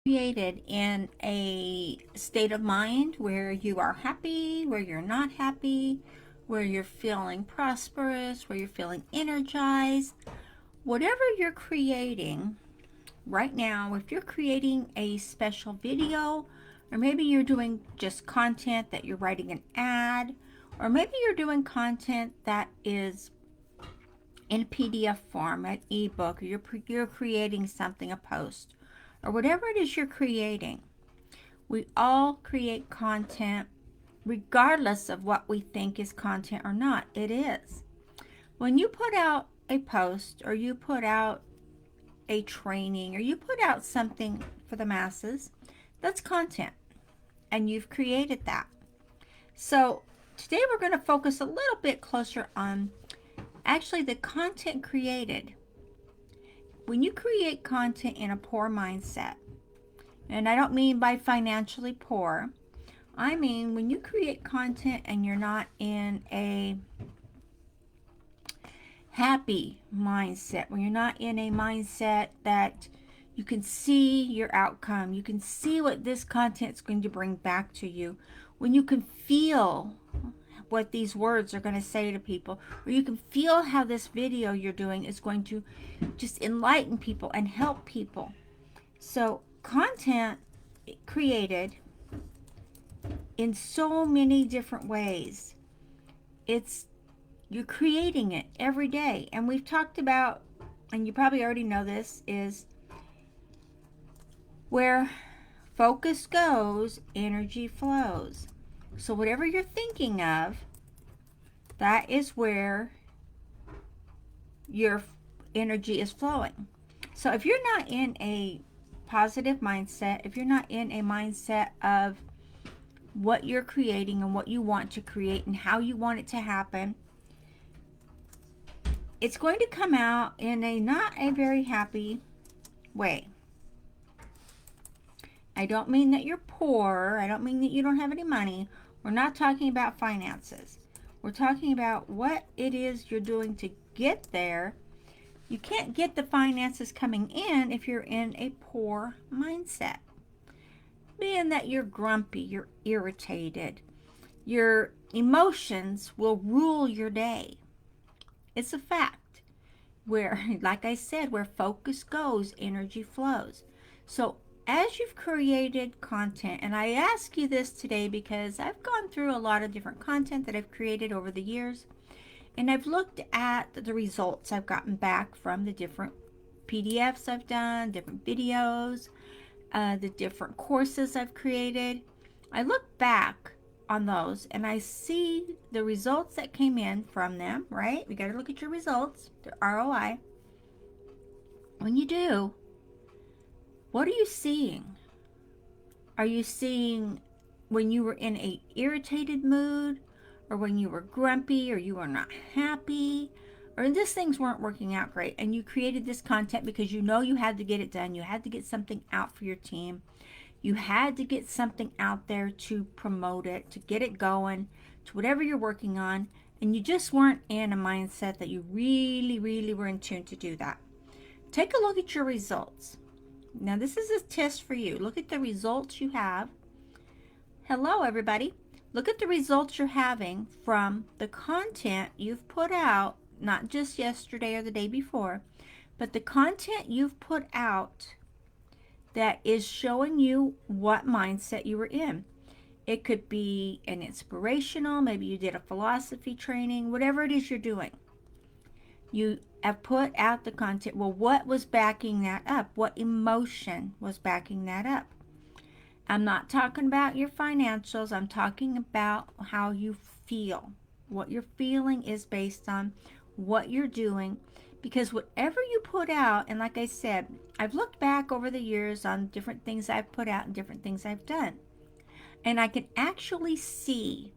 Created in a state of mind where you are happy, where you're not happy, where you're feeling prosperous, where you're feeling energized. Whatever you're creating right now, if you're creating a special video, or maybe you're doing just content that you're writing an ad, or maybe you're doing content that is in PDF form, an ebook, or you're creating something, a post, or whatever it is you're creating. We all create content regardless of what we think is content or not. It is. When you put out a post, or you put out a training, or you put out something for the masses, that's content, and you've created that. So today we're going to focus a little bit closer on actually the content created. When you create content in a poor mindset, and I don't mean by financially poor, I mean when you create content and you're not in a happy mindset, when you're not in a mindset that you can see your outcome, you can see what this content is going to bring back to you, when you can feel what these words are going to say to people, or you can feel how this video you're doing is going to just enlighten people and help people. So content created in so many different ways. You're creating it every day. And we've talked about, and you probably already know this, is where focus goes, energy flows. So whatever you're thinking of, that is where your energy is flowing. So if you're not in a positive mindset, if you're not in a mindset of what you're creating and what you want to create and how you want it to happen, it's going to come out in a not a very happy way. I don't mean that you're poor. I don't mean that you don't have any money. We're not talking about finances. We're talking about what it is you're doing to get there. You can't get the finances coming in if you're in a poor mindset. Being that you're grumpy, you're irritated, your emotions will rule your day. It's a fact. Where, like I said, where focus goes, energy flows. So as you've created content, and I ask you this today because I've gone through a lot of different content that I've created over the years, and I've looked at the results I've gotten back from the different PDFs I've done, different videos, the different courses I've created. I look back on those and I see the results that came in from them, right? We got to look at your results, the ROI. When you do, what are you seeing? Are you seeing when you were in a irritated mood, or when you were grumpy, or you were not happy, or just things weren't working out great, and you created this content because you know you had to get it done, you had to get something out for your team, you had to get something out there to promote it, to get it going, to whatever you're working on, and you just weren't in a mindset that you really, really were in tune to do that. Take a look at your results. Now, this is a test for you. Look at the results you have. Hello, everybody. Look at the results you're having from the content you've put out, not just yesterday or the day before, but the content you've put out that is showing you what mindset you were in. It could be an inspirational, maybe you did a philosophy training, whatever it is you're doing. You have put out the content. Well, what was backing that up? What emotion was backing that up? I'm not talking about your financials. I'm talking about how you feel. What you're feeling is based on what you're doing. Because whatever you put out, and like I said, I've looked back over the years on different things I've put out and different things I've done. And I can actually see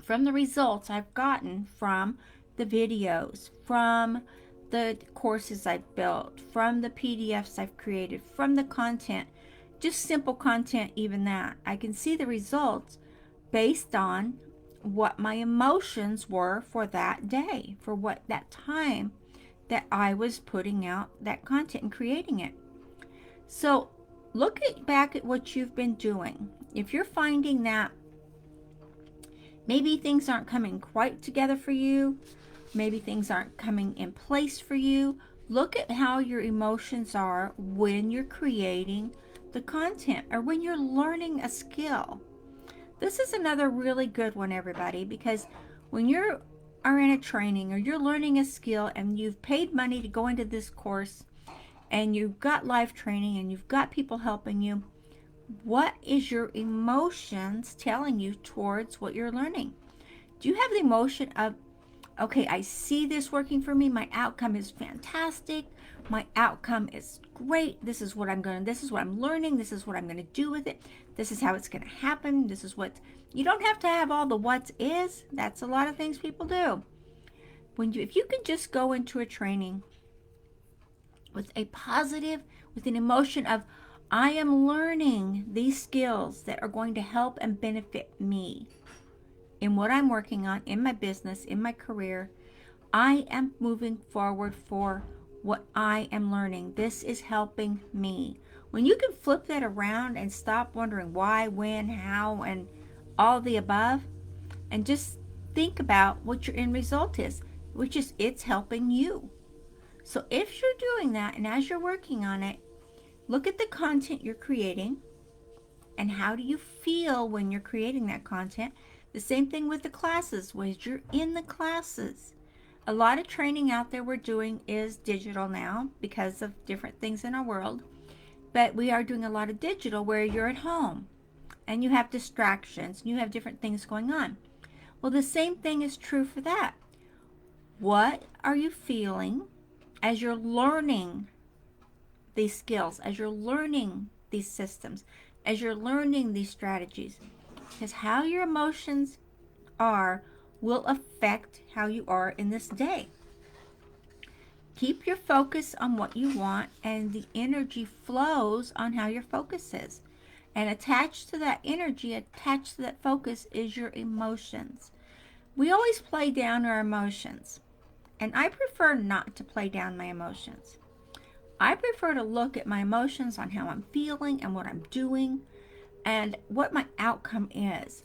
from the results I've gotten from the videos, from the courses I've built, from the PDFs I've created, from the content, just simple content, even that. I can see the results based on what my emotions were for that day, for what that time that I was putting out that content and creating it. So back at what you've been doing. If you're finding that maybe things aren't coming quite together for you, maybe things aren't coming in place for you, look at how your emotions are when you're creating the content or when you're learning a skill. This is another really good one, everybody, because when you are in a training or you're learning a skill and you've paid money to go into this course and you've got live training and you've got people helping you, what is your emotions telling you towards what you're learning? Do you have the emotion of, okay, I see this working for me. My outcome is fantastic. My outcome is great. This is what I'm learning. This is what I'm going to do with it. This is how it's going to happen. This is what, you don't have to have all the what's is. That's a lot of things people do. If you can just go into a training with a positive, with an emotion of, I am learning these skills that are going to help and benefit me in what I'm working on, in my business, in my career. I am moving forward for what I am learning. This is helping me. When you can flip that around and stop wondering why, when, how, and all the above, and just think about what your end result is, which is it's helping you. So if you're doing that, and as you're working on it, look at the content you're creating and how do you feel when you're creating that content. The same thing with the classes, when you're in the classes. A lot of training out there we're doing is digital now because of different things in our world. But we are doing a lot of digital where you're at home and you have distractions and you have different things going on. Well, the same thing is true for that. What are you feeling as you're learning these skills, as you're learning these systems, as you're learning these strategies? Because how your emotions are will affect how you are in this day. Keep your focus on what you want, and the energy flows on how your focus is. And attached to that energy, attached to that focus, is your emotions. We always play down our emotions, and I prefer not to play down my emotions. I prefer to look at my emotions on how I'm feeling and what I'm doing and what my outcome is.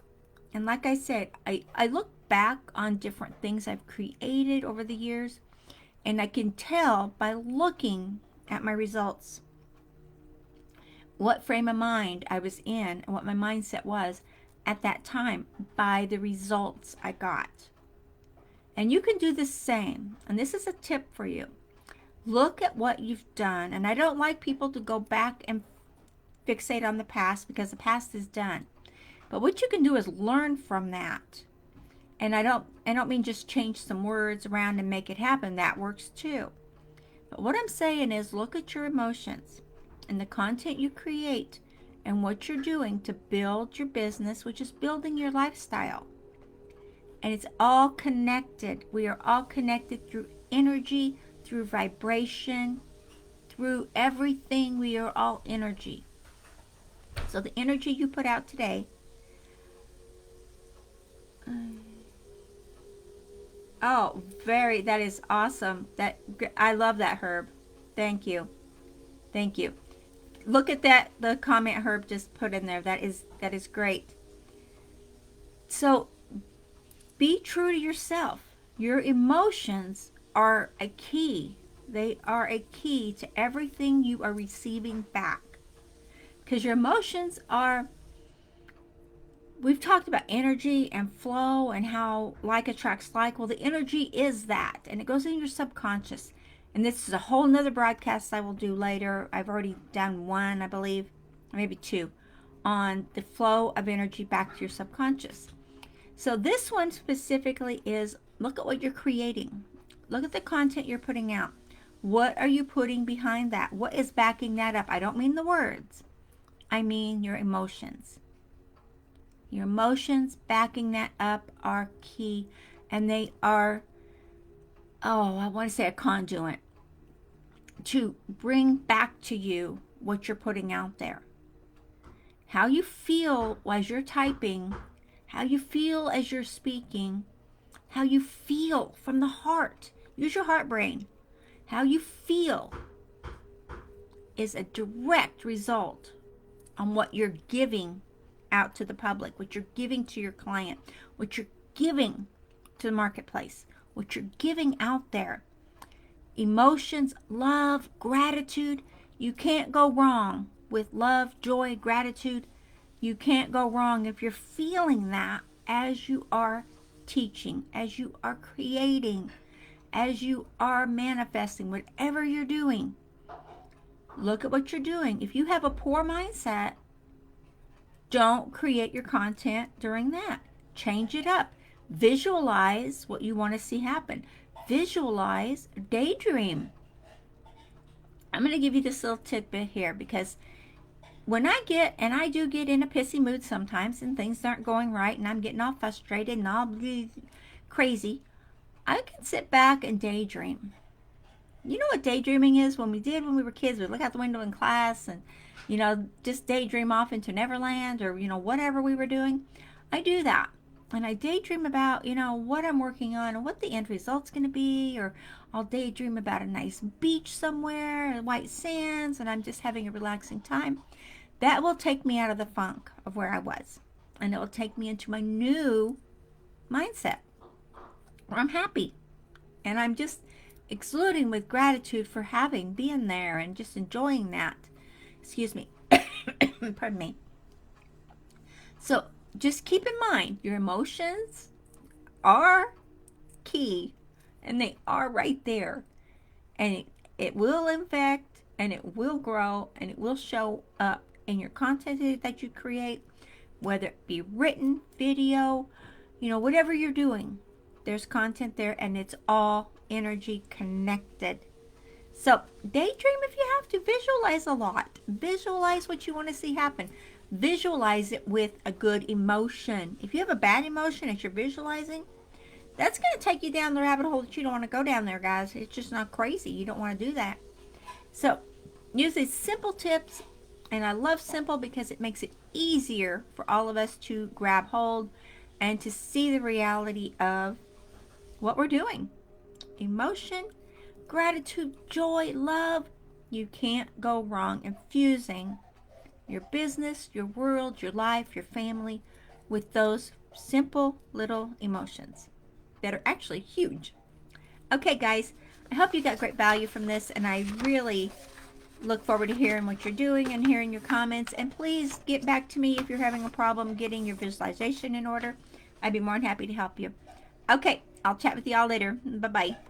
And like I said, I look back on different things I've created over the years, and I can tell by looking at my results what frame of mind I was in and what my mindset was at that time by the results I got. And you can do the same. And this is a tip for you. Look at what you've done. And I don't like people to go back and fixate on the past because the past is done. But what you can do is learn from that. And I don't mean just change some words around and make it happen. That works too. But what I'm saying is look at your emotions and the content you create and what you're doing to build your business, which is building your lifestyle. And it's all connected. We are all connected through energy, through vibration, through everything. We are all energy. So the energy you put out today, that is awesome. I love that, Herb. Thank you. Thank you. Look at that, the comment Herb just put in there. That is great. So be true to yourself. Your emotions are a key. They are a key to everything you are receiving back. Because your emotions are, we've talked about energy and flow and how like attracts like. Well, the energy is that, and it goes in your subconscious. And this is a whole nother broadcast I will do later. I've already done one, I believe, maybe two, on the flow of energy back to your subconscious. So this one specifically is, look at what you're creating. Look at the content you're putting out. What are you putting behind that? What is backing that up? I don't mean the words. I mean your emotions. Your emotions backing that up are key. And they are, I want to say a conduit to bring back to you what you're putting out there. How you feel as you're typing, how you feel as you're speaking, how you feel from the heart. Use your heart brain. How you feel is a direct result on what you're giving out to the public, what you're giving to your client, what you're giving to the marketplace, what you're giving out there. Emotions, love, gratitude. You can't go wrong with love, joy, gratitude. You can't go wrong if you're feeling that as you are teaching, as you are creating, as you are manifesting, whatever you're doing. Look at what you're doing. If you have a poor mindset, don't create your content during that. Change it up. Visualize what you want to see happen. Visualize, daydream. I'm going to give you this little tidbit here because when I do get in a pissy mood sometimes and things aren't going right and I'm getting all frustrated and all crazy, I can sit back and daydream. You know what daydreaming is? When we were kids, we'd look out the window in class and, just daydream off into Neverland or, whatever we were doing. I do that. And I daydream about, what I'm working on and what the end result's going to be. Or I'll daydream about a nice beach somewhere, white sands, and I'm just having a relaxing time. That will take me out of the funk of where I was. And it will take me into my new mindset where I'm happy. And I'm just exuding with gratitude for being there and just enjoying that. Excuse me. Pardon me. So just keep in mind, your emotions are key and they are right there. And it will infect and it will grow and it will show up in your content that you create, whether it be written, video, whatever you're doing. There's content there and it's all energy connected. So daydream if you have to. Visualize a lot. Visualize what you want to see happen. Visualize it with a good emotion. If you have a bad emotion that you're visualizing, that's going to take you down the rabbit hole that you don't want to go down there, guys. It's just not crazy. You don't want to do that. So use these simple tips. And I love simple because it makes it easier for all of us to grab hold and to see the reality of what we're doing. Emotion, gratitude, joy, love. You can't go wrong infusing your business, your world, your life, your family with those simple little emotions that are actually huge. Okay, guys, I hope you got great value from this, and I really look forward to hearing what you're doing and hearing your comments. And please get back to me if you're having a problem getting your visualization in order. I'd be more than happy to help you. Okay, I'll chat with you all later. Bye-bye.